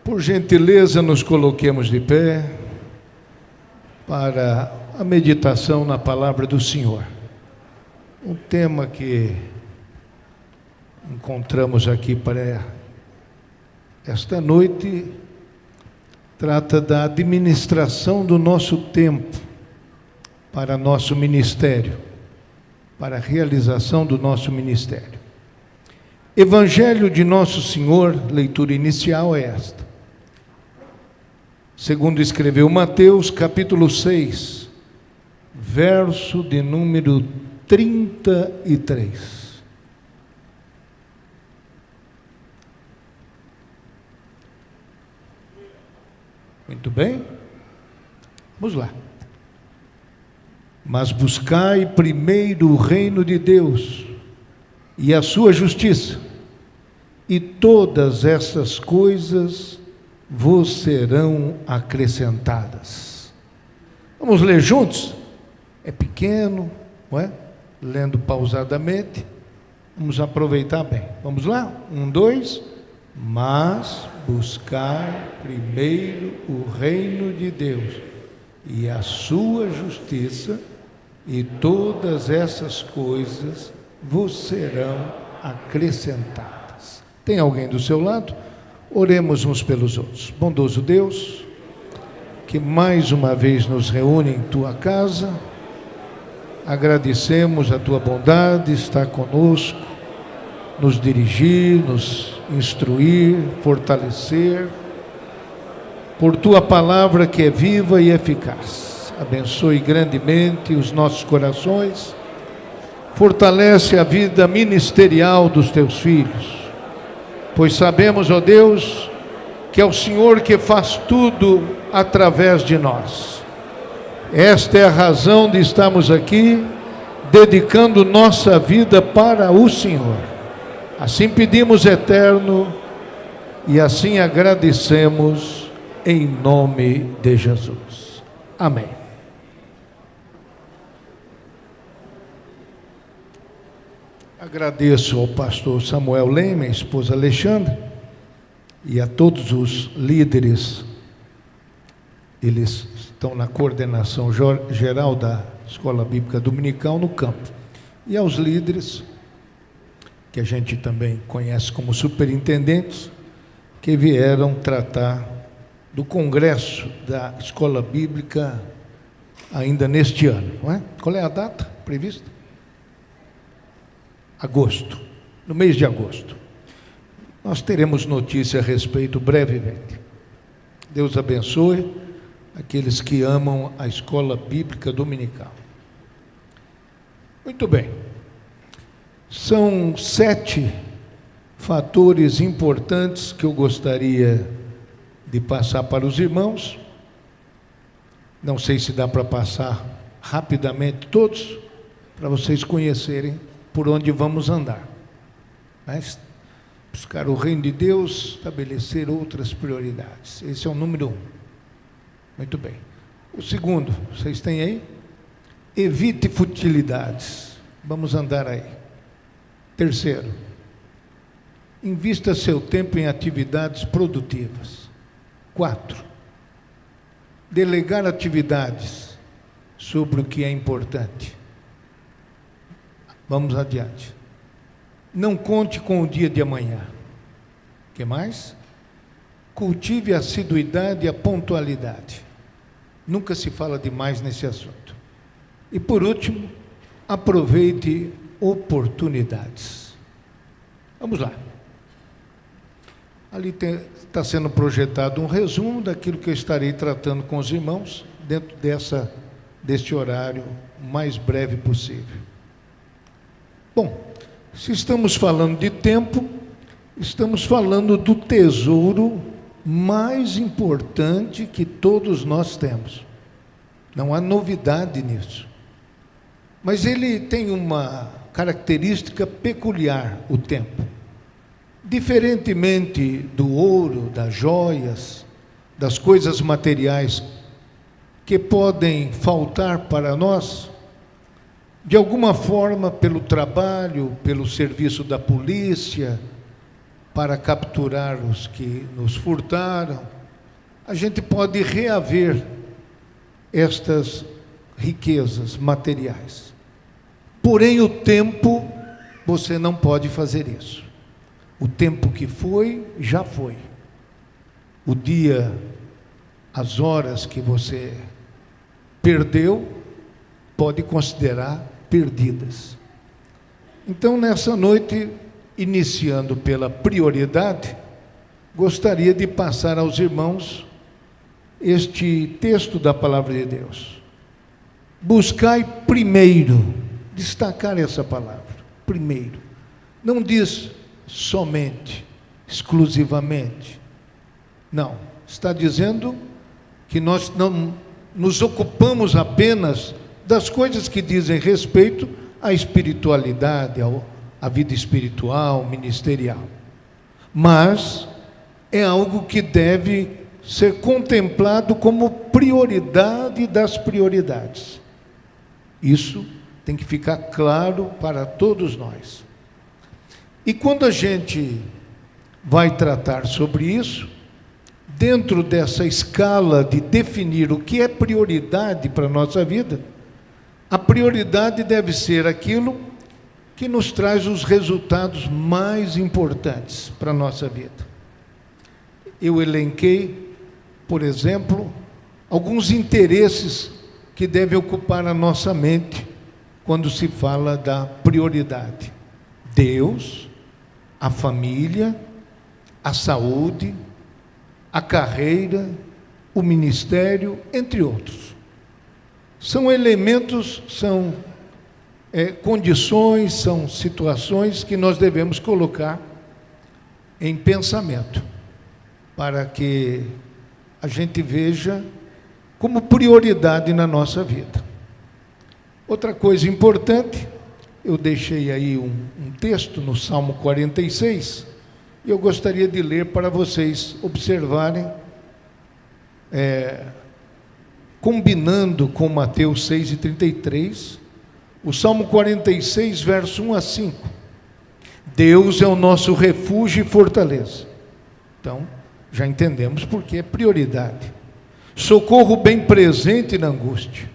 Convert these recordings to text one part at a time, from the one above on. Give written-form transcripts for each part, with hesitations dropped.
Por gentileza, nos coloquemos de pé para a meditação na palavra do Senhor. Um tema que encontramos aqui para esta noite trata da administração do nosso tempo para nosso ministério, para a realização do nosso ministério. Evangelho de Nosso Senhor, leitura inicial é esta. Segundo escreveu Mateus, capítulo 6, verso de número 33. Muito bem? Vamos lá. Mas buscai primeiro o reino de Deus e a sua justiça, e todas essas coisas vos serão acrescentadas. Vamos ler juntos? É pequeno, não é? Lendo pausadamente. Vamos aproveitar bem. Vamos lá? 1, 2. Mas buscar primeiro o reino de Deus e a sua justiça, e todas essas coisas vos serão acrescentadas. Tem alguém do seu lado? Oremos uns pelos outros. Bondoso Deus, que mais uma vez nos reúne em Tua casa, agradecemos a Tua bondade, estar conosco, nos dirigir, nos instruir, fortalecer, por Tua palavra que é viva e eficaz. Abençoe grandemente os nossos corações, fortalece a vida ministerial dos Teus filhos, pois sabemos, ó Deus, que é o Senhor que faz tudo através de nós. Esta é a razão de estarmos aqui, dedicando nossa vida para o Senhor. Assim pedimos, Eterno, e assim agradecemos, em nome de Jesus. Amém. Agradeço ao pastor Samuel Leme, a esposa Alexandra, e a todos os líderes. Eles estão na coordenação geral da Escola Bíblica Dominical no campo. E aos líderes, que a gente também conhece como superintendentes, que vieram tratar do congresso da Escola Bíblica ainda neste ano, não é? Qual é a data prevista? Agosto, no mês de agosto. Nós teremos notícia a respeito brevemente. Deus abençoe aqueles que amam a Escola Bíblica Dominical. Muito bem. São 7 fatores importantes que eu gostaria de passar para os irmãos. Não sei se dá para passar rapidamente todos, para vocês conhecerem por onde vamos andar. Mas buscar o reino de Deus, estabelecer outras prioridades. Esse é o número 1. Muito bem. O segundo, vocês têm aí? Evite futilidades. Vamos andar aí. Terceiro, invista seu tempo em atividades produtivas. 4, delegar atividades sobre o que é importante. Vamos adiante. Não conte com o dia de amanhã. O que mais? Cultive a assiduidade e a pontualidade. Nunca se fala demais nesse assunto. E por último, aproveite oportunidades. Vamos lá. Ali está sendo projetado um resumo daquilo que eu estarei tratando com os irmãos dentro deste horário mais breve possível. Bom, se estamos falando de tempo, estamos falando do tesouro mais importante que todos nós temos. Não há novidade nisso. Mas ele tem uma característica peculiar, o tempo. Diferentemente do ouro, das joias, das coisas materiais que podem faltar para nós, de alguma forma, pelo trabalho, pelo serviço da polícia, para capturar os que nos furtaram, a gente pode reaver estas riquezas materiais. Porém, o tempo, você não pode fazer isso. O tempo que foi, já foi. O dia, as horas que você perdeu, pode considerar perdidas. Então, nessa noite, iniciando pela prioridade, gostaria de passar aos irmãos este texto da Palavra de Deus. Buscai primeiro, destacar essa palavra, primeiro. Não diz somente, exclusivamente. Não, está dizendo que nós não nos ocupamos apenas das coisas que dizem respeito à espiritualidade, à vida espiritual, ministerial. Mas é algo que deve ser contemplado como prioridade das prioridades. Isso tem que ficar claro para todos nós. E quando a gente vai tratar sobre isso, dentro dessa escala de definir o que é prioridade para a nossa vida, a prioridade deve ser aquilo que nos traz os resultados mais importantes para a nossa vida. Eu elenquei, por exemplo, alguns interesses que devem ocupar a nossa mente quando se fala da prioridade: Deus, a família, a saúde, a carreira, o ministério, entre outros. São elementos, são condições, são situações que nós devemos colocar em pensamento, para que a gente veja como prioridade na nossa vida. Outra coisa importante, eu deixei aí um texto no Salmo 46, e eu gostaria de ler para vocês observarem, combinando com Mateus 6:33, o Salmo 46, verso 1 a 5. Deus é o nosso refúgio e fortaleza. Então, já entendemos porque é prioridade. Socorro bem presente na angústia.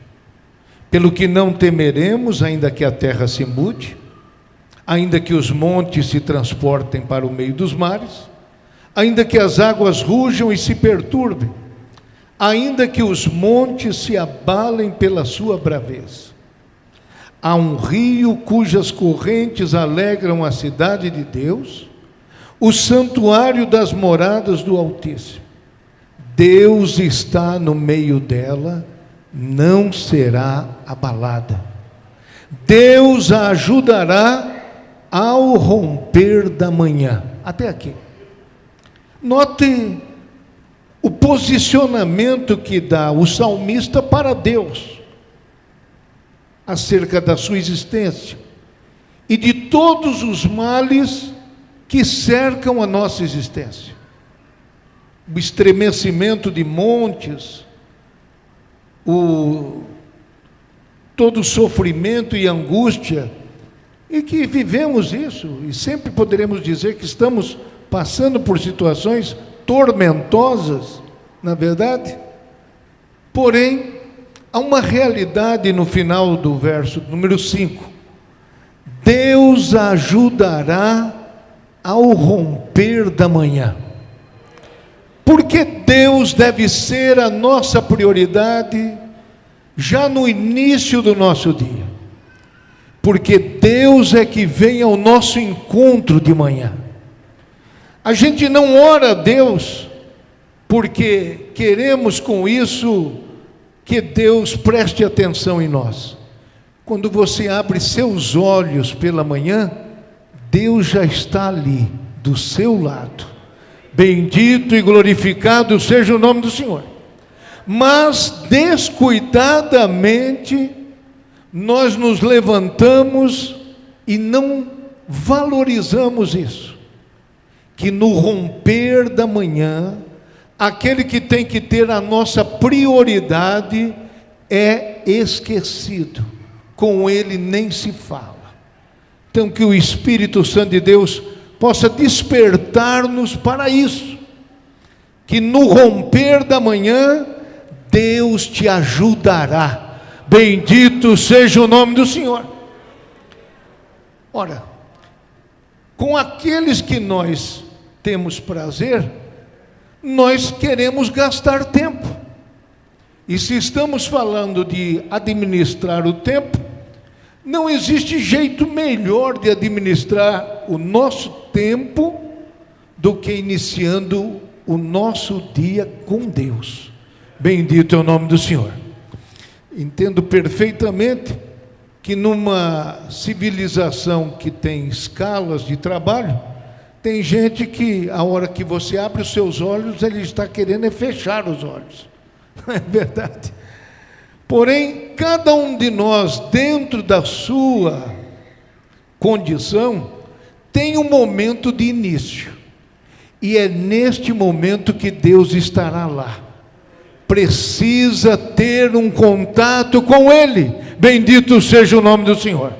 Pelo que não temeremos, ainda que a terra se mude, ainda que os montes se transportem para o meio dos mares, ainda que as águas rujam e se perturbem, ainda que os montes se abalem pela sua braveza. Há um rio cujas correntes alegram a cidade de Deus, o santuário das moradas do Altíssimo. Deus está no meio dela, não será abalada. Deus a ajudará ao romper da manhã. Até aqui. Note o posicionamento que dá o salmista para Deus acerca da sua existência e de todos os males que cercam a nossa existência. O estremecimento de montes, todo o sofrimento e angústia, e que vivemos isso, e sempre poderemos dizer que estamos passando por situações tormentosas, na verdade. Porém, há uma realidade no final do verso número 5. Deus ajudará ao romper da manhã. Porque Deus deve ser a nossa prioridade já no início do nosso dia. Porque Deus é que vem ao nosso encontro de manhã. A gente não ora a Deus porque queremos com isso que Deus preste atenção em nós. Quando você abre seus olhos pela manhã, Deus já está ali, do seu lado. Bendito e glorificado seja o nome do Senhor. Mas descuidadamente nós nos levantamos e não valorizamos isso. Que no romper da manhã, aquele que tem que ter a nossa prioridade é esquecido. Com ele nem se fala. Então que o Espírito Santo de Deus possa despertar-nos para isso, que no romper da manhã, Deus te ajudará. Bendito seja o nome do Senhor. Ora, com aqueles que nós temos prazer, nós queremos gastar tempo. E se estamos falando de administrar o tempo, não existe jeito melhor de administrar o nosso tempo do que iniciando o nosso dia com Deus. Bendito é o nome do Senhor. Entendo perfeitamente que numa civilização que tem escalas de trabalho, tem gente que a hora que você abre os seus olhos, ele está querendo é fechar os olhos. Não é verdade? Porém, cada um de nós, dentro da sua condição, tem um momento de início. E é neste momento que Deus estará lá. Precisa ter um contato com Ele. Bendito seja o nome do Senhor.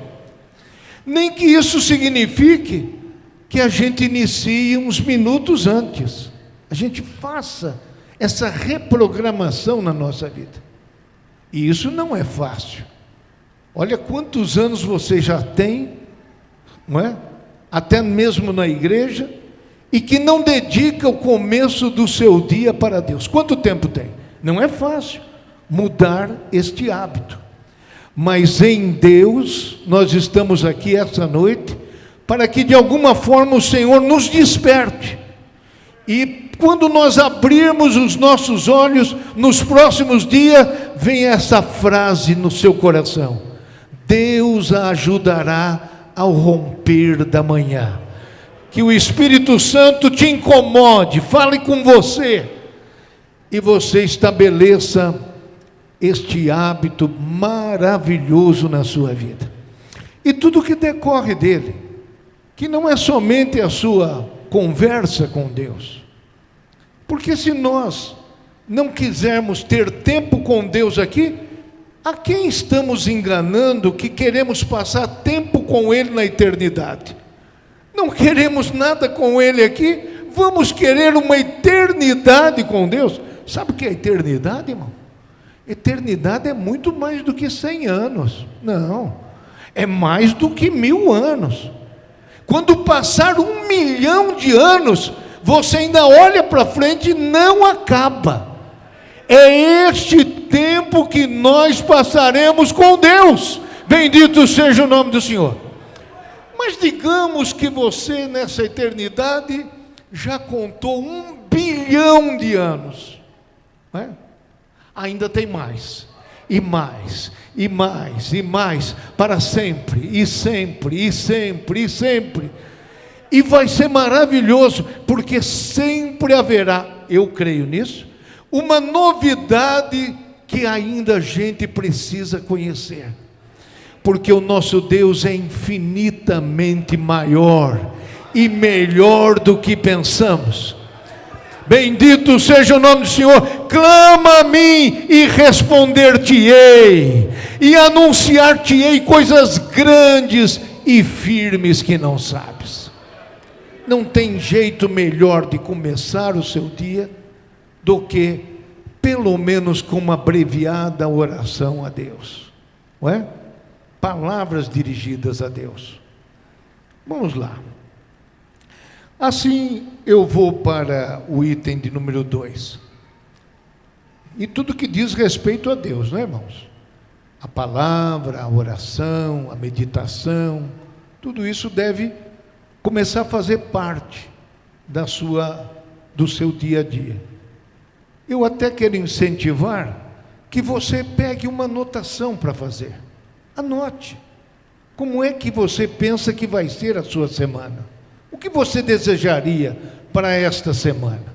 Nem que isso signifique que a gente inicie uns minutos antes. A gente faça essa reprogramação na nossa vida. E isso não é fácil. Olha quantos anos você já tem, não é? Até mesmo na igreja, e que não dedica o começo do seu dia para Deus. Quanto tempo tem? Não é fácil mudar este hábito. Mas em Deus, nós estamos aqui essa noite, para que de alguma forma o Senhor nos desperte. E quando nós abrirmos os nossos olhos, nos próximos dias, vem essa frase no seu coração: Deus a ajudará ao romper da manhã. Que o Espírito Santo te incomode, fale com você, e você estabeleça este hábito maravilhoso na sua vida. E tudo que decorre dele, que não é somente a sua conversa com Deus. Porque se nós não quisermos ter tempo com Deus aqui, a quem estamos enganando que queremos passar tempo com Ele na eternidade? Não queremos nada com Ele aqui, vamos querer uma eternidade com Deus. Sabe o que é eternidade, irmão? Eternidade é muito mais do que 100 anos. Não, é mais do que 1000 anos. Quando passar 1 milhão de anos, você ainda olha para frente e não acaba. É este tempo que nós passaremos com Deus. Bendito seja o nome do Senhor. Mas digamos que você nessa eternidade já contou 1 bilhão de anos, não é? Ainda tem mais, e mais, e mais, e mais, para sempre, e sempre, e sempre, e sempre. E vai ser maravilhoso, porque sempre haverá, eu creio nisso, uma novidade que ainda a gente precisa conhecer. Porque o nosso Deus é infinitamente maior e melhor do que pensamos. Bendito seja o nome do Senhor. Clama a mim e responder-te-ei, e anunciar-te-ei coisas grandes e firmes que não sabes. Não tem jeito melhor de começar o seu dia do que, pelo menos, com uma abreviada oração a Deus, não é? Palavras dirigidas a Deus. Vamos lá. Assim, eu vou para o item de número 2. E tudo que diz respeito a Deus, não é, irmãos? A palavra, a oração, a meditação, tudo isso deve começar a fazer parte do seu dia a dia. Eu até quero incentivar que você pegue uma anotação para fazer. Anote. Como é que você pensa que vai ser a sua semana? O que você desejaria para esta semana?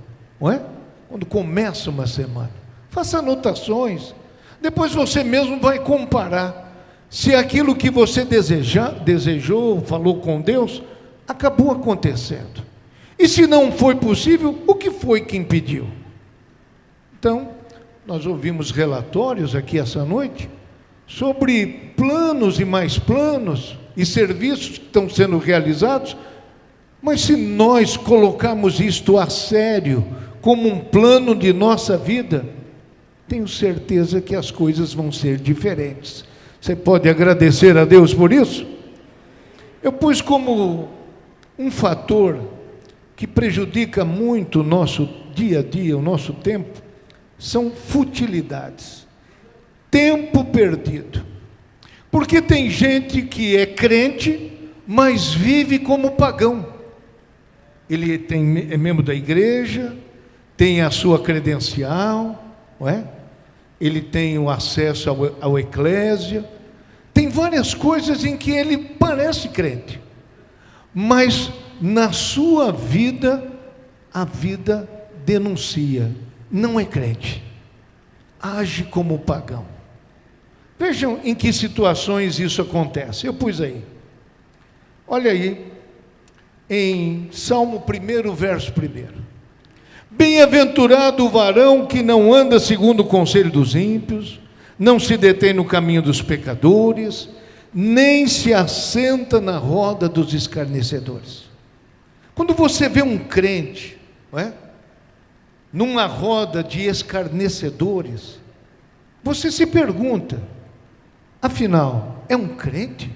Não é? Quando começa uma semana, faça anotações. Depois você mesmo vai comparar se aquilo que você desejou, falou com Deus, acabou acontecendo. E se não foi possível, o que foi que impediu? Então, nós ouvimos relatórios aqui essa noite sobre planos e mais planos e serviços que estão sendo realizados, Mas se nós colocarmos isto a sério, como um plano de nossa vida, tenho certeza que as coisas vão ser diferentes. Você pode agradecer a Deus por isso? Eu pus como um fator que prejudica muito o nosso dia a dia, o nosso tempo, são futilidades. Tempo perdido. Porque tem gente que é crente, mas vive como pagão. Ele é membro da igreja, tem a sua credencial, não é? Ele tem o acesso ao eclésia, tem várias coisas em que ele parece crente, mas na sua vida, a vida denuncia, não é crente, age como pagão. Vejam em que situações isso acontece. Eu pus aí, olha aí, em Salmo 1, verso 1. Bem-aventurado o varão que não anda segundo o conselho dos ímpios, não se detém no caminho dos pecadores, nem se assenta na roda dos escarnecedores. Quando você vê um crente, não é? Numa roda de escarnecedores, você se pergunta, afinal, é um crente?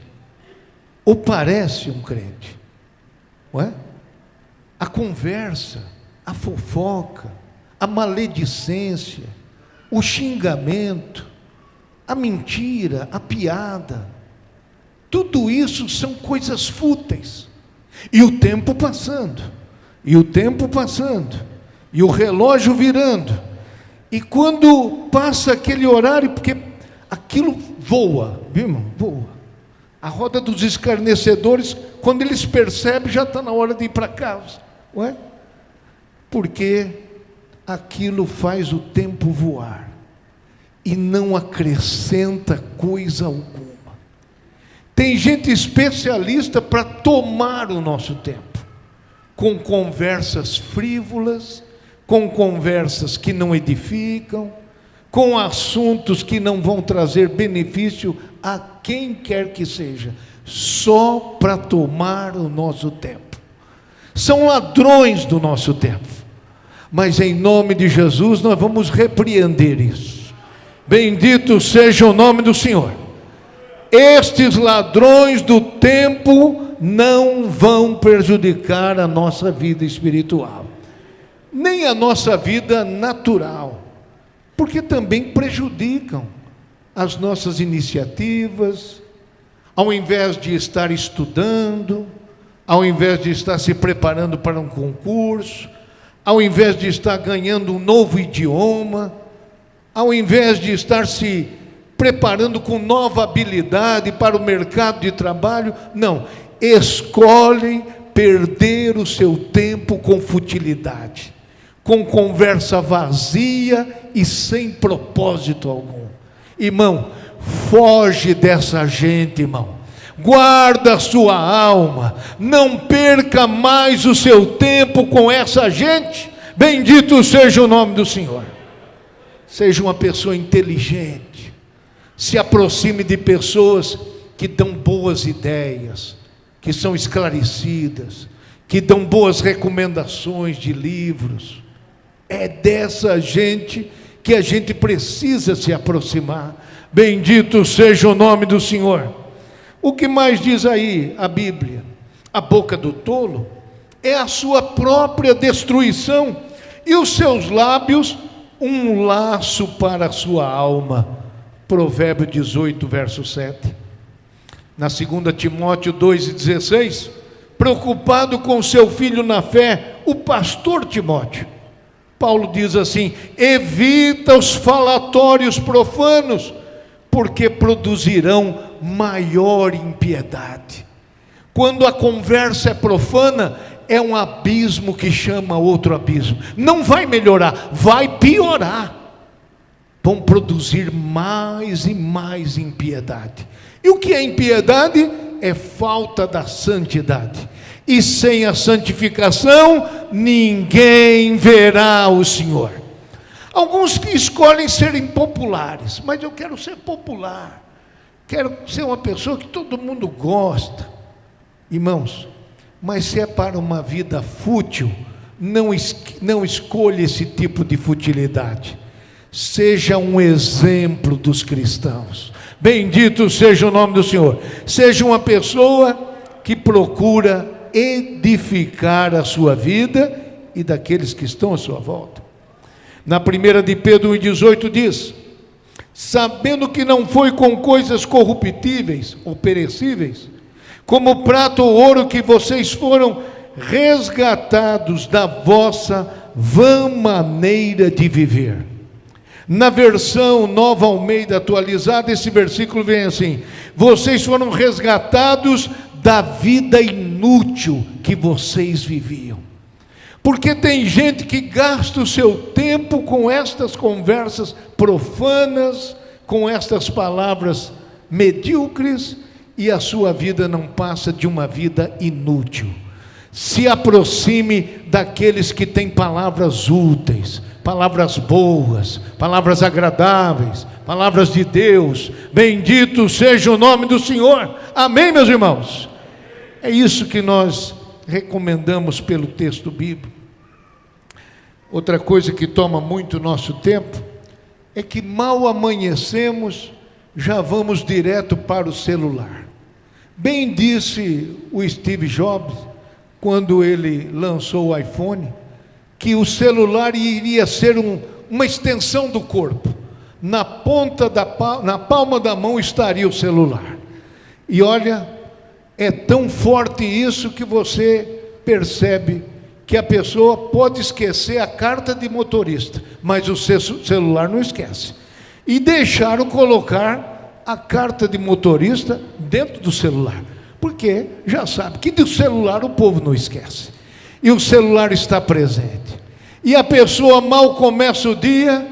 Ou parece um crente? Não é? A conversa, a fofoca, a maledicência, o xingamento, a mentira, a piada, tudo isso são coisas fúteis. E o tempo passando, e o tempo passando, e o relógio virando, e quando passa aquele horário, porque aquilo voa, viu, irmão? Voa. A roda dos escarnecedores, quando eles percebem, já está na hora de ir para casa, não é? Porque aquilo faz o tempo voar e não acrescenta coisa alguma. Tem gente especialista para tomar o nosso tempo, com conversas frívolas, com conversas que não edificam, com assuntos que não vão trazer benefício a quem quer que seja, só para tomar o nosso tempo. São ladrões do nosso tempo. Mas em nome de Jesus nós vamos repreender isso. Bendito seja o nome do Senhor. Estes ladrões do tempo não vão prejudicar a nossa vida espiritual, nem a nossa vida natural, porque também prejudicam as nossas iniciativas. Ao invés de estar estudando, ao invés de estar se preparando para um concurso, ao invés de estar ganhando um novo idioma, ao invés de estar se preparando com nova habilidade para o mercado de trabalho, não, escolhem perder o seu tempo com futilidade, com conversa vazia e sem propósito algum. Irmão, foge dessa gente, irmão. Guarda a sua alma, não perca mais o seu tempo com essa gente. Bendito seja o nome do Senhor. Seja uma pessoa inteligente, se aproxime de pessoas que dão boas ideias, que são esclarecidas, que dão boas recomendações de livros. É dessa gente que a gente precisa se aproximar. Bendito seja o nome do Senhor. O que mais diz aí a Bíblia? A boca do tolo é a sua própria destruição, e os seus lábios um laço para a sua alma. Provérbio 18, verso 7. Na 2 Timóteo 2,16, preocupado com seu filho na fé, o pastor Timóteo, Paulo diz assim: evita os falatórios profanos, porque produzirão maior impiedade. Quando a conversa é profana, é um abismo que chama outro abismo. Não vai melhorar, vai piorar. Vão produzir mais e mais impiedade. E o que é impiedade? É falta da santidade. E sem a santificação, ninguém verá o Senhor. Alguns que escolhem ser impopulares, mas eu quero ser popular, quero ser uma pessoa que todo mundo gosta. Irmãos, Mas se é para uma vida fútil, não escolha esse tipo de futilidade. Seja um exemplo dos cristãos. Bendito seja o nome do Senhor. Seja uma pessoa que procura edificar a sua vida e daqueles que estão à sua volta. Na 1 de Pedro 1,18 diz: sabendo que não foi com coisas corruptíveis ou perecíveis, como prata ou ouro, que vocês foram resgatados da vossa vã maneira de viver. Na versão Nova Almeida atualizada, esse versículo vem assim: vocês foram resgatados da vida inútil que vocês viviam. Porque tem gente que gasta o seu tempo com estas conversas profanas, com estas palavras medíocres, e a sua vida não passa de uma vida inútil. Se aproxime daqueles que têm palavras úteis, palavras boas, palavras agradáveis, palavras de Deus. Bendito seja o nome do Senhor. Amém, meus irmãos? É isso que nós recomendamos pelo texto bíblico. Outra coisa que toma muito nosso tempo é que mal amanhecemos, já vamos direto para o celular. Bem disse o Steve Jobs, quando ele lançou o iPhone, que o celular iria ser uma extensão do corpo. Na palma da mão estaria o celular. E olha, é tão forte isso que você percebe que a pessoa pode esquecer a carta de motorista, mas o seu celular não esquece. E deixaram colocar a carta de motorista dentro do celular, porque já sabe que do celular o povo não esquece. E o celular está presente. E a pessoa mal começa o dia,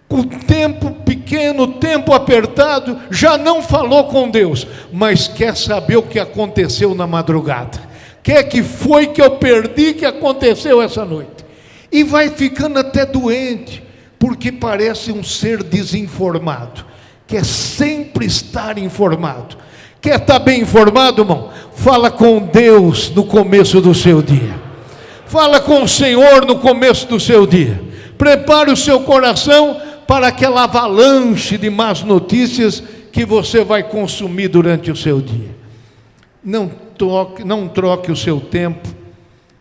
com tempo pequeno, tempo apertado, já não falou com Deus, mas quer saber o que aconteceu na madrugada. Que foi que eu perdi, que aconteceu essa noite? E vai ficando até doente, porque parece um ser desinformado, quer sempre estar informado. Quer estar bem informado, irmão? Fala com Deus no começo do seu dia. Fala com o Senhor no começo do seu dia. Prepare o seu coração para aquela avalanche de más notícias que você vai consumir durante o seu dia. Não troque o seu tempo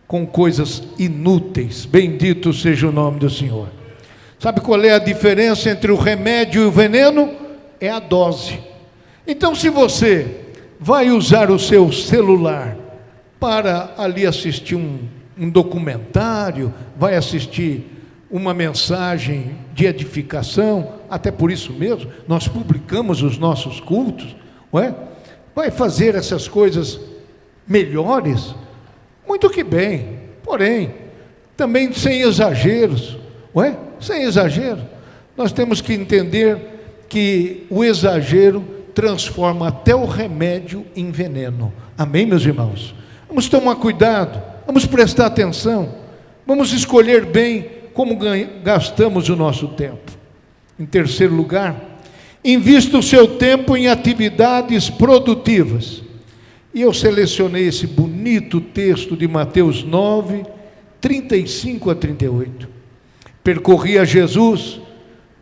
com coisas inúteis. Bendito seja o nome do Senhor. Sabe qual é a diferença entre o remédio e o veneno? É a dose. Então, se você vai usar o seu celular para ali assistir um documentário, vai assistir uma mensagem de edificação, até por isso mesmo, nós publicamos os nossos cultos, não é? Vai fazer essas coisas melhores, muito que bem, porém, também sem exageros, não é? Sem exagero. Nós temos que entender que o exagero transforma até o remédio em veneno. Amém, meus irmãos? Vamos tomar cuidado, vamos prestar atenção, vamos escolher bem como gastamos o nosso tempo. Em terceiro lugar, invista o seu tempo em atividades produtivas. E eu selecionei esse bonito texto de Mateus 9, 35 a 38. Percorria Jesus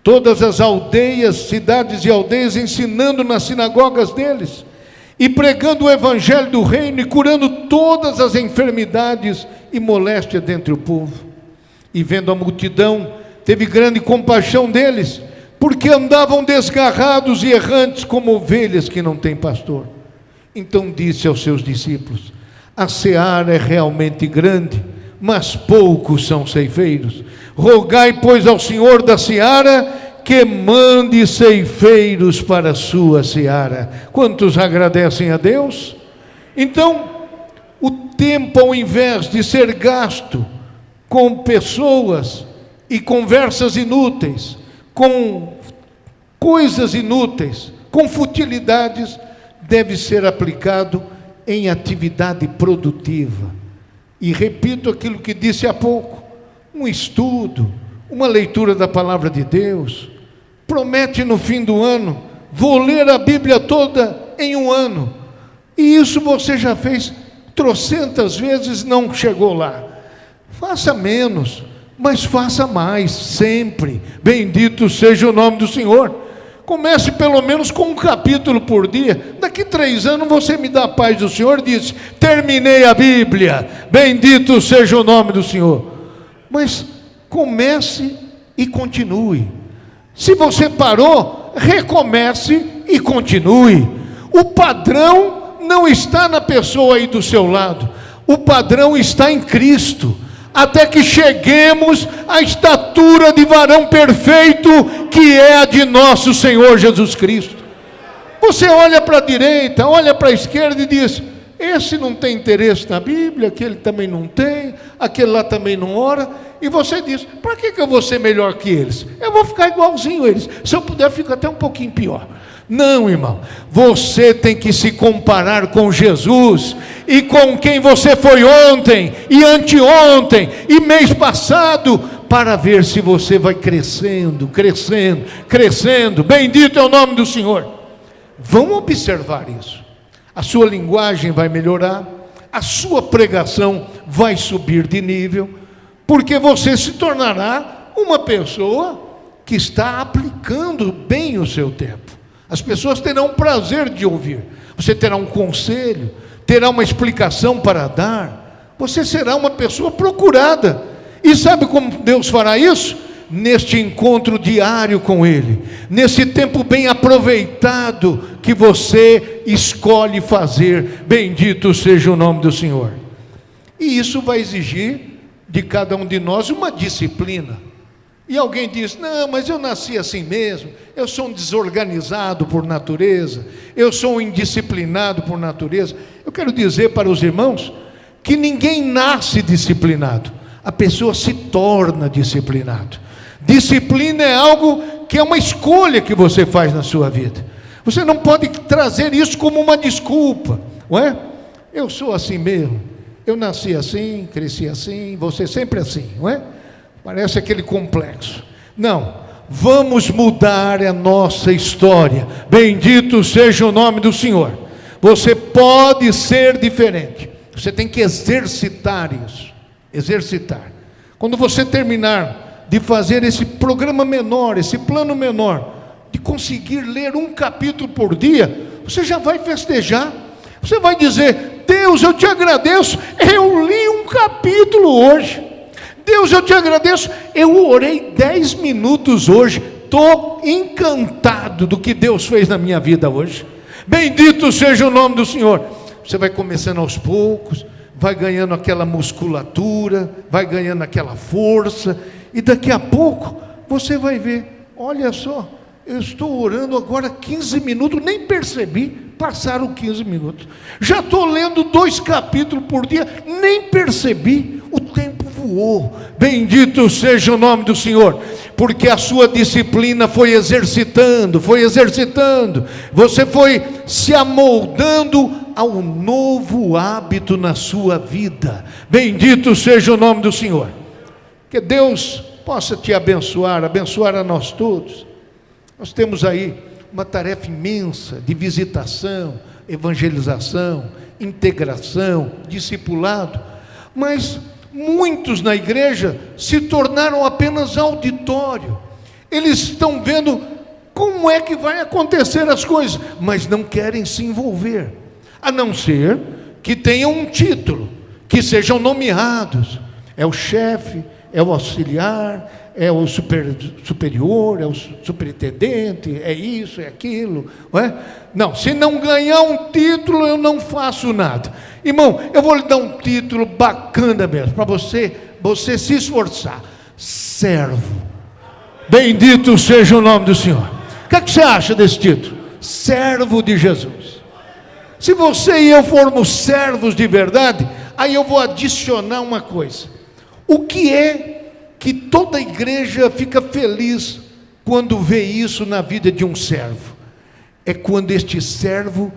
todas as aldeias, cidades e aldeias, ensinando nas sinagogas deles, e pregando o evangelho do reino, e curando todas as enfermidades e moléstias dentre o povo. E vendo a multidão, teve grande compaixão deles, porque andavam desgarrados e errantes como ovelhas que não têm pastor. Então disse aos seus discípulos: a seara é realmente grande, mas poucos são ceifeiros. Rogai, pois, ao Senhor da seara que mande ceifeiros para a sua seara. Quantos agradecem a Deus? Então, o tempo, ao invés de ser gasto com pessoas e conversas inúteis, com coisas inúteis, com futilidades, deve ser aplicado em atividade produtiva. E repito aquilo que disse há pouco: um estudo, uma leitura da palavra de Deus. Promete no fim do ano: vou ler a Bíblia toda em um ano. E isso você já fez trocentas vezes não chegou lá. Faça menos, mas faça mais, sempre. Bendito seja o nome do Senhor. Comece pelo menos com um capítulo por dia. Daqui 3 anos você me dá a paz do Senhor e diz: terminei a Bíblia. Bendito seja o nome do Senhor. Mas comece e continue. Se você parou, recomece e continue. O padrão não está na pessoa aí do seu lado. O padrão está em Cristo. Até que cheguemos à estatura de varão perfeito, que é a de nosso Senhor Jesus Cristo. Você olha para a direita, olha para a esquerda e diz: esse não tem interesse na Bíblia, aquele também não tem, aquele lá também não ora. E você diz: para que eu vou ser melhor que eles? Eu vou ficar igualzinho a eles. Se eu puder, fico até um pouquinho pior. Não, irmão, você tem que se comparar com Jesus e com quem você foi ontem e anteontem e mês passado, para ver se você vai crescendo, crescendo, crescendo. Bendito é o nome do Senhor. Vamos observar isso. A sua linguagem vai melhorar, a sua pregação vai subir de nível, porque você se tornará uma pessoa que está aplicando bem o seu tempo. As pessoas terão prazer de ouvir. Você terá um conselho, terá uma explicação para dar. Você será uma pessoa procurada. E sabe como Deus fará isso? Neste encontro diário com Ele, nesse tempo bem aproveitado que você escolhe fazer. Bendito seja o nome do Senhor. E isso vai exigir de cada um de nós uma disciplina. E alguém diz: não, mas eu nasci assim mesmo, eu sou um desorganizado por natureza, eu sou um indisciplinado por natureza. Eu quero dizer para os irmãos que ninguém nasce disciplinado, a pessoa se torna disciplinado. Disciplina é algo que é uma escolha que você faz na sua vida. Você não pode trazer isso como uma desculpa, não é? Eu sou assim mesmo, eu nasci assim, cresci assim, você sempre assim, não é? Parece aquele complexo. Não, vamos mudar a nossa história. Bendito seja o nome do Senhor. Você pode ser diferente. Você tem que exercitar isso. Exercitar. Quando você terminar de fazer esse programa menor, esse plano menor, de conseguir ler um capítulo por dia, você já vai festejar. Você vai dizer: Deus, eu te agradeço, eu li um capítulo hoje. Deus, eu te agradeço, eu orei 10 minutos hoje, estou encantado do que Deus fez na minha vida hoje. Bendito seja o nome do Senhor. Você vai começando aos poucos, vai ganhando aquela musculatura, vai ganhando aquela força, e daqui a pouco você vai ver: olha só, eu estou orando agora 15 minutos, nem percebi, passaram 15 minutos. Já estou lendo 2 capítulos por dia, nem percebi, o tempo voou. Bendito seja o nome do Senhor, porque a sua disciplina foi exercitando, você foi se amoldando ao novo hábito na sua vida. Bendito seja o nome do Senhor. Que Deus possa te abençoar a nós todos. Nós temos aí uma tarefa imensa de visitação, evangelização, integração, discipulado, mas muitos na igreja se tornaram apenas auditório. Eles estão vendo como é que vai acontecer as coisas, mas não querem se envolver, a não ser que tenham um título, que sejam nomeados. É o chefe, é o auxiliar, é o superior, é o superintendente, é isso, é aquilo, não é? Não, se não ganhar um título, eu não faço nada. Irmão, eu vou lhe dar um título bacana mesmo, para você se esforçar: servo. Bendito seja o nome do Senhor. O que você acha desse título? Servo de Jesus. Se você e eu formos servos de verdade, aí eu vou adicionar uma coisa. O que é que toda igreja fica feliz quando vê isso na vida de um servo? É quando este servo,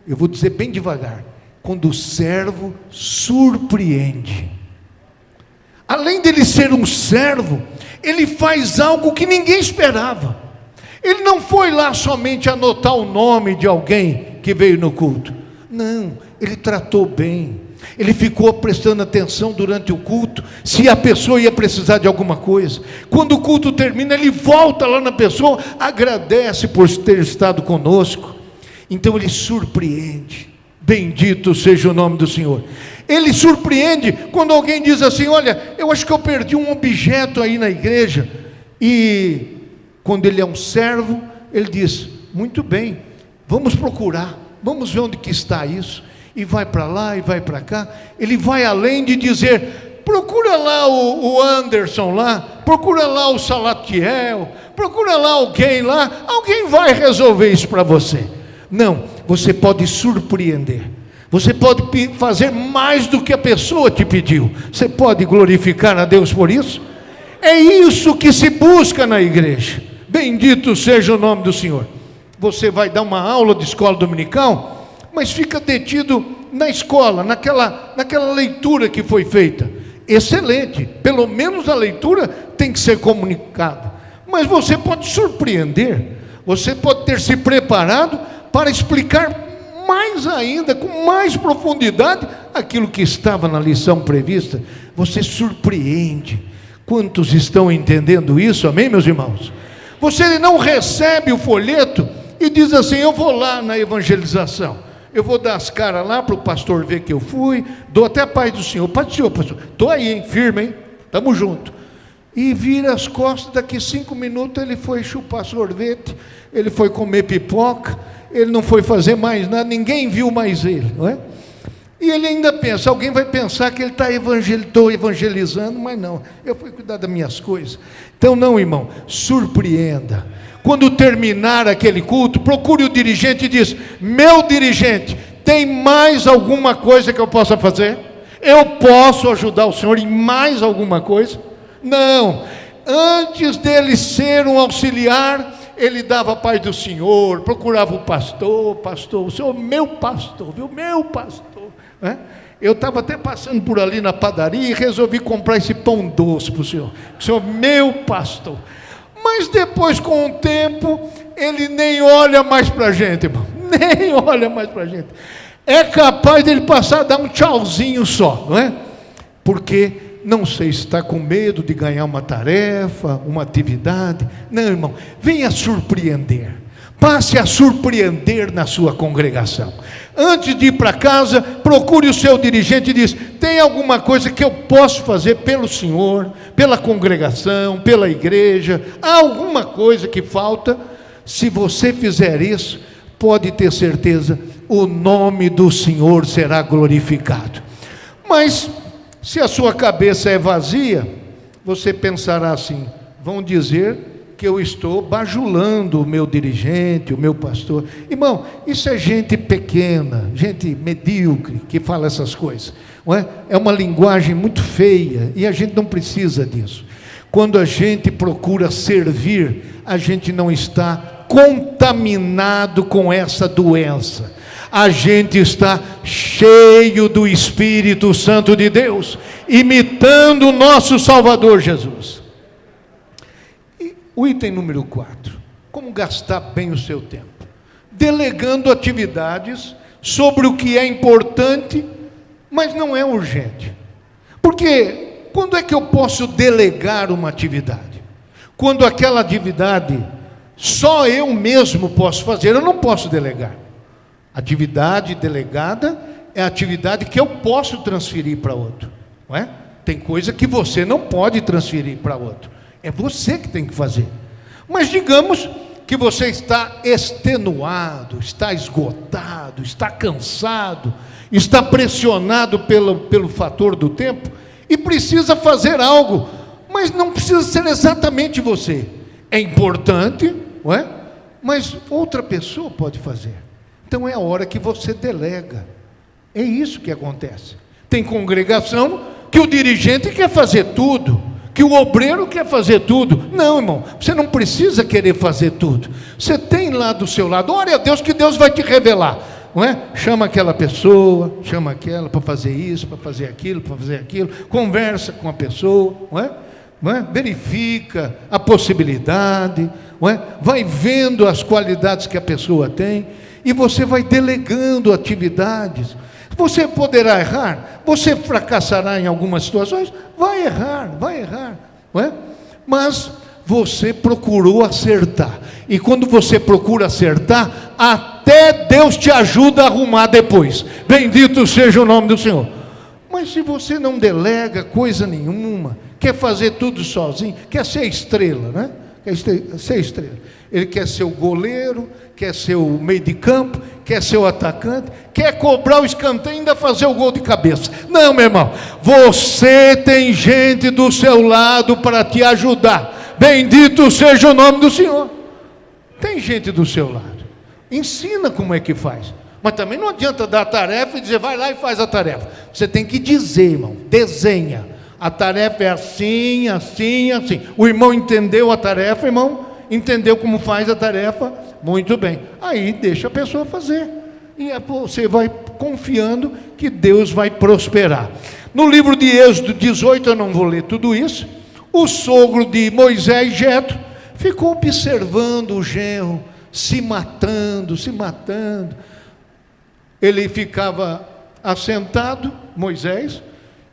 eu vou dizer bem devagar, quando o servo surpreende. Além dele ser um servo, ele faz algo que ninguém esperava. Ele não foi lá somente anotar o nome de alguém que veio no culto. Não, ele tratou bem, Ele ficou prestando atenção durante o culto, se a pessoa ia precisar de alguma coisa. Quando o culto termina, ele volta lá na pessoa, agradece por ter estado conosco. Então ele surpreende. Bendito seja o nome do Senhor. Ele surpreende quando alguém diz assim: olha, eu acho que eu perdi um objeto aí na igreja. E quando ele é um servo, ele diz: muito bem, vamos procurar, vamos ver onde que está isso. E vai para lá e vai para cá. Ele vai além de dizer: procura lá o Anderson lá, procura lá o Salatiel, procura lá alguém lá, alguém vai resolver isso para você. Não, você pode surpreender, você pode fazer mais do que a pessoa te pediu. Você pode glorificar a Deus por isso? É isso que se busca na igreja. Bendito seja o nome do Senhor. Você vai dar uma aula de escola dominical, mas fica detido na escola, naquela leitura que foi feita. Excelente, pelo menos a leitura tem que ser comunicada. Mas você pode surpreender, você pode ter se preparado para explicar mais ainda, com mais profundidade, aquilo que estava na lição prevista. Você surpreende. Quantos estão entendendo isso? Amém, meus irmãos? Você não recebe o folheto e diz assim: eu vou lá na evangelização, eu vou dar as caras lá para o pastor ver que eu fui, dou até a paz do Senhor. Paz do Senhor, pastor, estou aí, hein, firme, hein, estamos juntos. E vira as costas, daqui 5 minutos ele foi chupar sorvete, ele foi comer pipoca, ele não foi fazer mais nada, ninguém viu mais ele, não é? E ele ainda pensa, alguém vai pensar que ele está evangelizando, mas não, eu fui cuidar das minhas coisas. Então não, irmão, surpreenda. Quando terminar aquele culto, procure o dirigente e diz: meu dirigente, tem mais alguma coisa que eu possa fazer? Eu posso ajudar o senhor em mais alguma coisa? Não, antes dele ser um auxiliar, ele dava a paz do Senhor, procurava o pastor, o senhor, meu pastor, viu, meu pastor, né? Eu estava até passando por ali na padaria e resolvi comprar esse pão doce para o senhor, meu pastor. Mas depois, com o tempo, ele nem olha mais para a gente, irmão, nem olha mais para a gente. É capaz dele passar a dar um tchauzinho só, não é? Porque não sei se está com medo de ganhar uma tarefa, uma atividade. Não, irmão, venha surpreender. Passe a surpreender na sua congregação. Antes de ir para casa, procure o seu dirigente e diz: tem alguma coisa que eu posso fazer pelo senhor, pela congregação, pela igreja? Há alguma coisa que falta? Se você fizer isso, pode ter certeza, o nome do Senhor será glorificado. Mas se a sua cabeça é vazia, você pensará assim: vão dizer que eu estou bajulando o meu dirigente, o meu pastor. Irmão, isso é gente pequena, gente medíocre que fala essas coisas, não é? É uma linguagem muito feia e a gente não precisa disso. Quando a gente procura servir, a gente não está contaminado com essa doença. A gente está cheio do Espírito Santo de Deus, imitando o nosso Salvador Jesus. E o item número 4, como gastar bem o seu tempo? Delegando atividades sobre o que é importante, mas não é urgente. Porque quando é que eu posso delegar uma atividade? Quando aquela atividade só eu mesmo posso fazer, eu não posso delegar. Atividade delegada é a atividade que eu posso transferir para outro, não é? Tem coisa que você não pode transferir para outro, é você que tem que fazer. Mas digamos que você está extenuado, está esgotado, está cansado, está pressionado pelo fator do tempo e precisa fazer algo, mas não precisa ser exatamente você. É importante, não é? Mas outra pessoa pode fazer. Então é a hora que você delega. É isso que acontece. Tem congregação que o dirigente quer fazer tudo, que o obreiro quer fazer tudo. Não, irmão, você não precisa querer fazer tudo. Você tem lá do seu lado, ore a Deus que Deus vai te revelar, não é? Chama aquela pessoa, chama aquela para fazer isso, para fazer aquilo, conversa com a pessoa, não é? Não é? Verifica a possibilidade, não é? Vai vendo as qualidades que a pessoa tem, e você vai delegando atividades. Você poderá errar, você fracassará em algumas situações, vai errar, não é? Mas você procurou acertar, e quando você procura acertar, até Deus te ajuda a arrumar depois. Bendito seja o nome do Senhor. Mas se você não delega coisa nenhuma, quer fazer tudo sozinho, quer ser estrela, né? Quer ser estrela. Ele quer ser o goleiro, quer ser o meio de campo, quer ser o atacante, quer cobrar o escanteio e ainda fazer o gol de cabeça. Não, meu irmão, você tem gente do seu lado para te ajudar. Bendito seja o nome do Senhor. Tem gente do seu lado. Ensina como é que faz. Mas também não adianta dar a tarefa e dizer, vai lá e faz a tarefa. Você tem que dizer, irmão, desenha. A tarefa é assim, assim, assim. O irmão entendeu a tarefa, irmão? Entendeu como faz a tarefa? Muito bem. Aí deixa a pessoa fazer. E você vai confiando que Deus vai prosperar. No livro de Êxodo 18, eu não vou ler tudo isso. O sogro de Moisés, Jetro, ficou observando o genro se matando. Ele ficava assentado, Moisés,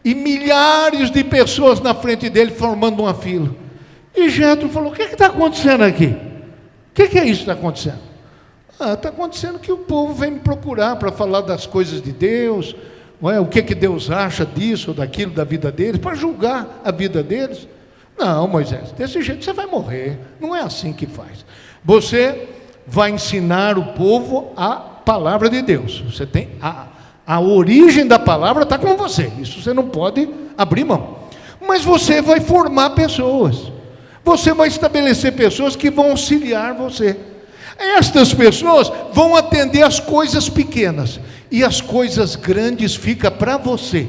e milhares de pessoas na frente dele formando uma fila. E Jetro falou: o que está acontecendo aqui? O que é isso que está acontecendo? Está acontecendo que o povo vem me procurar para falar das coisas de Deus, não é? O que Deus acha disso ou daquilo da vida deles, para julgar a vida deles. Não, Moisés, desse jeito você vai morrer. Não é assim que faz. Você vai ensinar o povo a palavra de Deus. Você tem a origem da palavra está com você. Isso você não pode abrir mão. Mas você vai formar pessoas. Você vai estabelecer pessoas que vão auxiliar você. Estas pessoas vão atender as coisas pequenas e as coisas grandes ficam para você.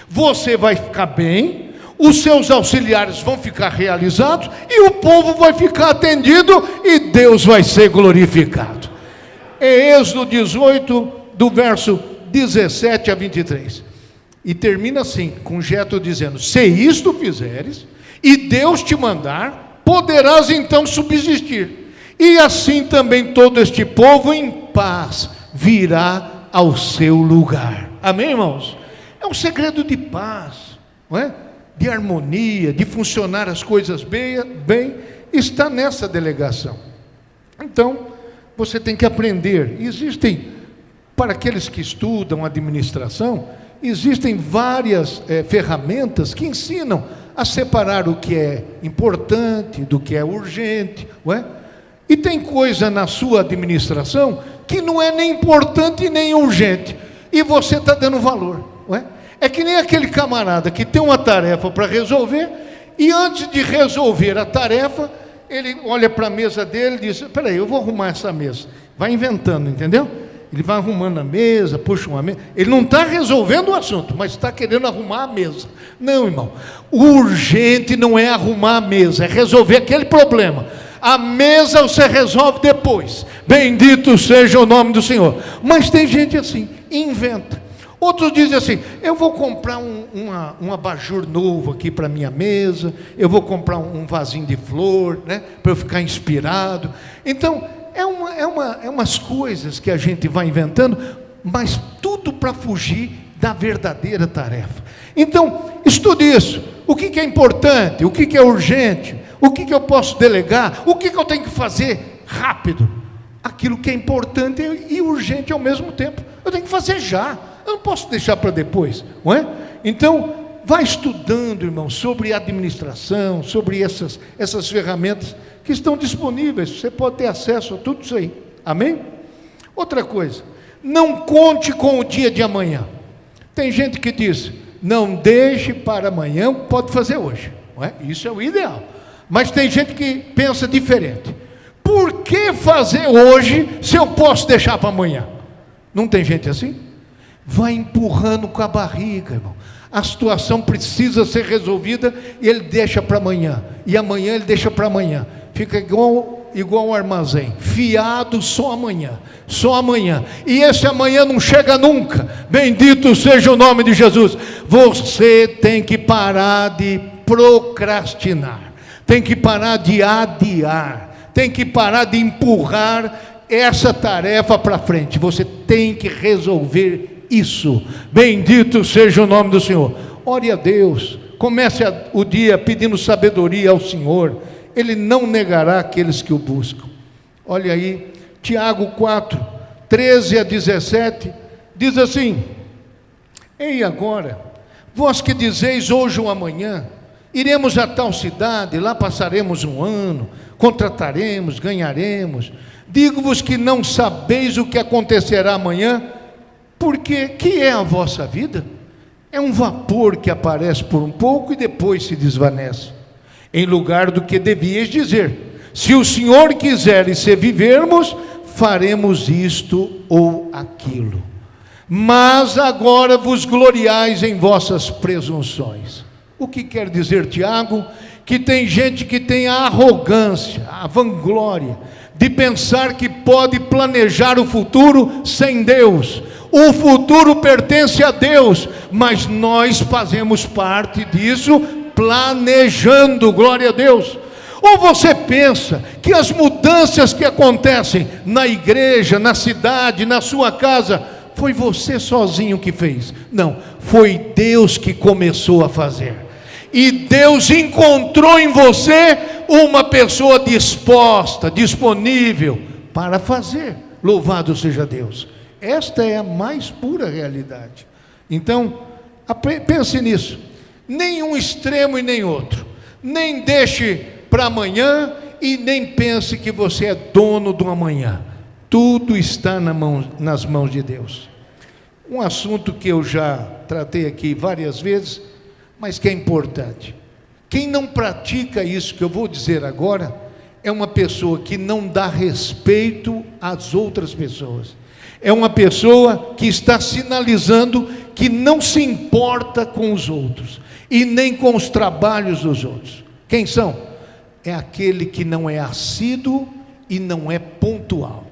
Você vai ficar bem, os seus auxiliares vão ficar realizados e o povo vai ficar atendido e Deus vai ser glorificado. É Êxodo 18, do verso 17 a 23. E termina assim, com Jetro dizendo: se isto fizeres, e Deus te mandar, poderás então subsistir. E assim também todo este povo em paz virá ao seu lugar. Amém, irmãos? É um segredo de paz, não é? De harmonia, de funcionar as coisas bem, está nessa delegação. Então, você tem que aprender. Existem, para aqueles que estudam administração, existem várias ferramentas que ensinam a separar o que é importante do que é urgente, não é? E tem coisa na sua administração que não é nem importante nem urgente, e você está dando valor, não é? É que nem aquele camarada que tem uma tarefa para resolver, e antes de resolver a tarefa, ele olha para a mesa dele e diz: espera aí, eu vou arrumar essa mesa. Vai inventando, entendeu? Ele vai arrumando a mesa, puxa uma mesa. Ele não está resolvendo o assunto, mas está querendo arrumar a mesa. Não, irmão. O urgente não é arrumar a mesa, é resolver aquele problema. A mesa você resolve depois. Bendito seja o nome do Senhor. Mas tem gente assim, inventa. Outros dizem assim: eu vou comprar um abajur novo aqui para a minha mesa, eu vou comprar um vasinho de flor, né, para eu ficar inspirado. Então, é umas coisas que a gente vai inventando, mas tudo para fugir da verdadeira tarefa. Então, estude isso. O que é importante? O que é urgente? O que eu posso delegar? O que eu tenho que fazer rápido? Aquilo que é importante e urgente ao mesmo tempo. Eu tenho que fazer já. Eu não posso deixar para depois, não é? Então, vai estudando, irmão, sobre administração, sobre essas ferramentas que estão disponíveis. Você pode ter acesso a tudo isso aí. Amém? Outra coisa, não conte com o dia de amanhã. Tem gente que diz: não deixe para amanhã, pode fazer hoje, não é? Isso é o ideal. Mas tem gente que pensa diferente. Por que fazer hoje se eu posso deixar para amanhã? Não tem gente assim? Vai empurrando com a barriga, irmão. A situação precisa ser resolvida e ele deixa para amanhã. E amanhã ele deixa para amanhã. Fica igual um armazém, fiado só amanhã. Só amanhã. E esse amanhã não chega nunca. Bendito seja o nome de Jesus. Você tem que parar de procrastinar. Tem que parar de adiar. Tem que parar de empurrar essa tarefa para frente. Você tem que resolver isso. Bendito seja o nome do Senhor. Ore a Deus, comece o dia pedindo sabedoria ao Senhor. Ele não negará aqueles que o buscam. Olha aí, Tiago 4, 13 a 17, diz assim: ei agora, vós que dizeis hoje ou amanhã, iremos a tal cidade, lá passaremos um ano, contrataremos, ganharemos. Digo-vos que não sabeis o que acontecerá amanhã, porque que é a vossa vida? É um vapor que aparece por um pouco e depois se desvanece. Em lugar do que devias dizer: se o Senhor quiser e se vivermos, faremos isto ou aquilo. Mas agora vos gloriais em vossas presunções. O que quer dizer Tiago? Que tem gente que tem a arrogância, a vanglória, de pensar que pode planejar o futuro sem Deus. O futuro pertence a Deus, mas nós fazemos parte disso, planejando, glória a Deus. Ou você pensa que as mudanças que acontecem na igreja, na cidade, na sua casa, foi você sozinho que fez? Não, foi Deus que começou a fazer. E Deus encontrou em você uma pessoa disposta, disponível para fazer. Louvado seja Deus. Esta é a mais pura realidade. Então, pense nisso. Nem um extremo e nem outro. Nem deixe para amanhã e nem pense que você é dono do amanhã. Tudo está nas mãos de Deus. Um assunto que eu já tratei aqui várias vezes, mas que é importante. Quem não pratica isso que eu vou dizer agora, é uma pessoa que não dá respeito às outras pessoas. É uma pessoa que está sinalizando que não se importa com os outros e nem com os trabalhos dos outros. Quem são? É aquele que não é assíduo e não é pontual.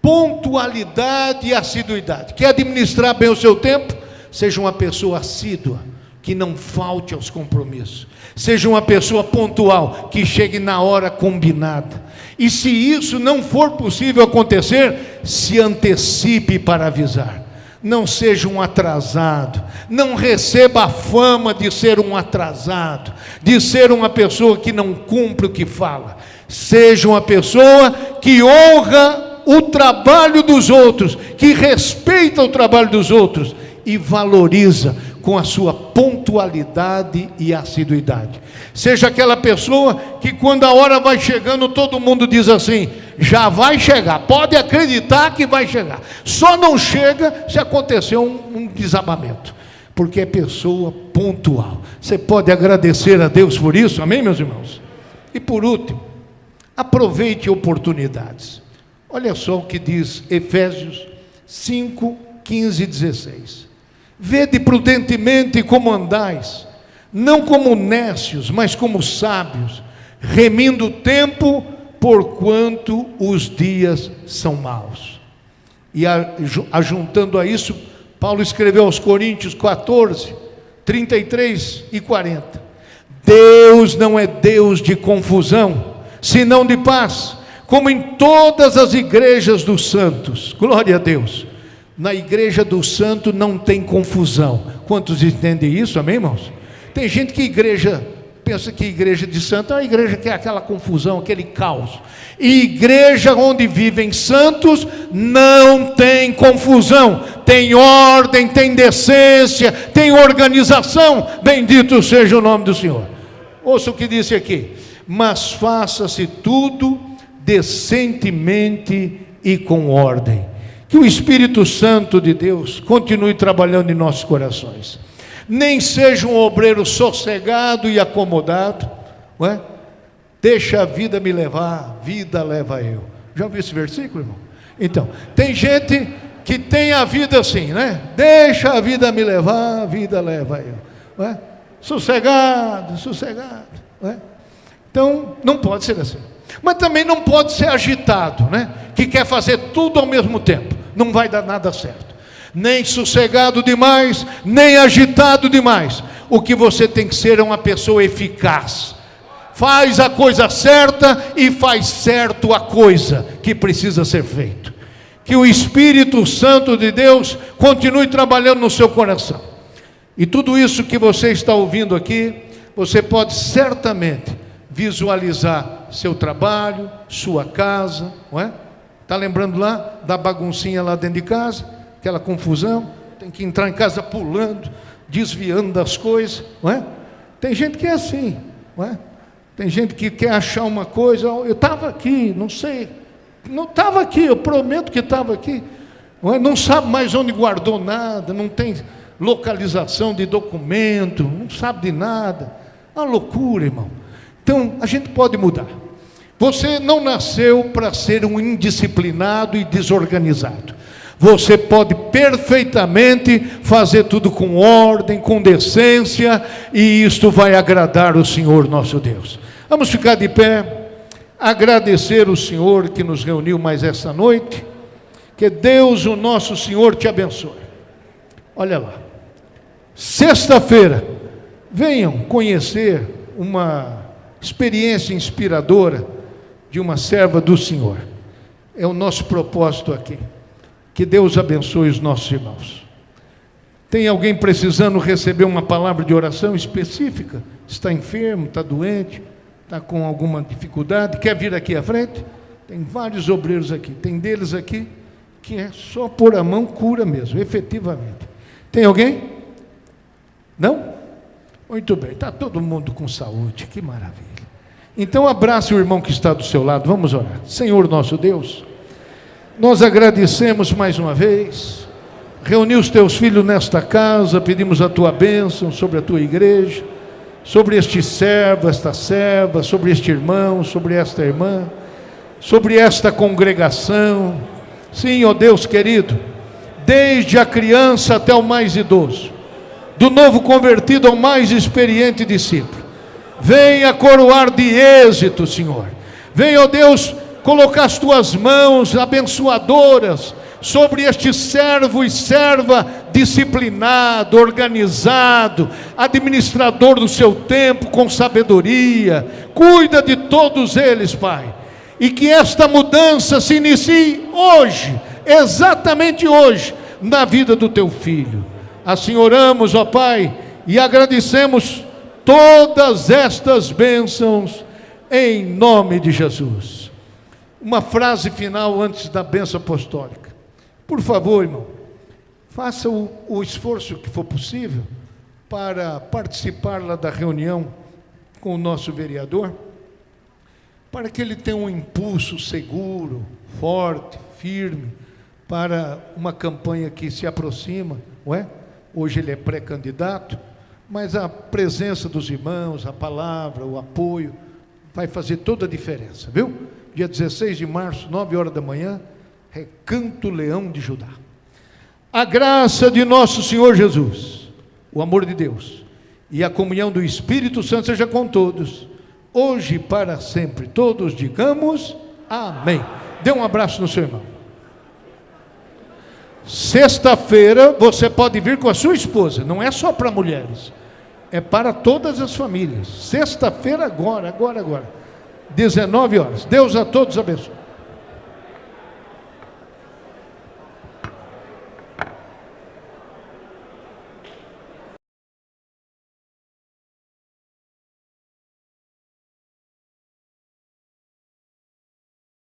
Pontualidade e assiduidade. Quer administrar bem o seu tempo? Seja uma pessoa assídua, que não falte aos compromissos. Seja uma pessoa pontual, que chegue na hora combinada. E se isso não for possível acontecer, se antecipe para avisar. Não seja um atrasado, não receba a fama de ser um atrasado, de ser uma pessoa que não cumpre o que fala. Seja uma pessoa que honra o trabalho dos outros, que respeita o trabalho dos outros e valoriza com a sua pontualidade e assiduidade. Seja aquela pessoa que quando a hora vai chegando, todo mundo diz assim: já vai chegar, pode acreditar que vai chegar. Só não chega se acontecer um desabamento, porque é pessoa pontual. Você pode agradecer a Deus por isso, amém, meus irmãos? E por último, aproveite oportunidades. Olha só o que diz Efésios 5, 15 e 16. Vede prudentemente como andais, não como necios, mas como sábios, remindo o tempo, porquanto os dias são maus. E ajuntando a isso, Paulo escreveu aos Coríntios 14, 33 e 40. Deus não é Deus de confusão, senão de paz, como em todas as igrejas dos santos. Glória a Deus. Na igreja do santo não tem confusão. Quantos entendem isso, amém, irmãos? Tem gente que pensa que igreja de santo é uma igreja que é aquela confusão, aquele caos. E igreja onde vivem santos não tem confusão, tem ordem, tem decência, tem organização. Bendito seja o nome do Senhor. Ouça o que disse aqui: mas faça-se tudo decentemente e com ordem. Que o Espírito Santo de Deus continue trabalhando em nossos corações. Nem seja um obreiro sossegado e acomodado, não é? Deixa a vida me levar, vida leva eu. Já ouviu esse versículo, irmão? Então, tem gente que tem a vida assim, né? Deixa a vida me levar, vida leva eu. Não é? Sossegado, não é? Então, não pode ser assim. Mas também não pode ser agitado, né? Que quer fazer tudo ao mesmo tempo. Não vai dar nada certo. Nem sossegado demais, nem agitado demais. O que você tem que ser é uma pessoa eficaz. Faz a coisa certa e faz certo a coisa que precisa ser feita. que o Espírito Santo de Deus continue trabalhando no seu coração. E tudo isso que você está ouvindo aqui, você pode certamente visualizar seu trabalho, sua casa, não é? Está lembrando lá da baguncinha lá dentro de casa? Aquela confusão, tem que entrar em casa pulando, desviando das coisas, não é? Tem gente que é assim, não é? Tem gente que quer achar uma coisa, eu estava aqui, não sei, não estava aqui, eu prometo que estava aqui, não é? Não sabe mais onde guardou nada, não tem localização de documento, não sabe de nada, é uma loucura, irmão. Então, a gente pode mudar. Você não nasceu para ser um indisciplinado e desorganizado. Você pode perfeitamente fazer tudo com ordem, com decência, e isto vai agradar o Senhor nosso Deus. Vamos ficar de pé, agradecer o Senhor que nos reuniu mais essa noite. Que Deus, o nosso Senhor, te abençoe. Olha lá, sexta-feira, venham conhecer uma experiência inspiradora de uma serva do Senhor. É o nosso propósito aqui. Que Deus abençoe os nossos irmãos. Tem alguém precisando receber uma palavra de oração específica? Está enfermo, está doente, está com alguma dificuldade, quer vir aqui à frente? Tem vários obreiros aqui, tem deles aqui que é só pôr a mão, cura mesmo, efetivamente. Tem alguém? Não? Muito bem, está todo mundo com saúde, que maravilha. Então abrace o irmão que está do seu lado, vamos orar. Senhor nosso Deus, nós agradecemos mais uma vez, reunir os teus filhos nesta casa, pedimos a tua bênção sobre a tua igreja, sobre este servo, esta serva, sobre este irmão, sobre esta irmã, sobre esta congregação. Sim, ó Deus querido, desde a criança até o mais idoso, do novo convertido ao mais experiente discípulo, venha coroar de êxito, Senhor. Venha, ó Deus, colocar as tuas mãos abençoadoras sobre este servo e serva disciplinado, organizado, administrador do seu tempo com sabedoria. Cuida de todos eles, Pai, e que esta mudança se inicie hoje, exatamente hoje, na vida do teu filho. Assim oramos, ó Pai, e agradecemos todas estas bênçãos em nome de Jesus. Uma frase final antes da bênção apostólica. Por favor, irmão, faça o esforço que for possível para participar lá da reunião com o nosso vereador, para que ele tenha um impulso seguro, forte, firme, para uma campanha que se aproxima, não é? Hoje ele é pré-candidato, mas a presença dos irmãos, a palavra, o apoio, vai fazer toda a diferença, viu? Dia 16 de março, 9 horas da manhã, Recanto Leão de Judá. A graça de nosso Senhor Jesus, o amor de Deus e a comunhão do Espírito Santo seja com todos, hoje e para sempre. Todos digamos amém. Dê um abraço no seu irmão. Sexta-feira você pode vir com a sua esposa, não é só para mulheres, é para todas as famílias. Sexta-feira agora, 19 horas. Deus a todos abençoe.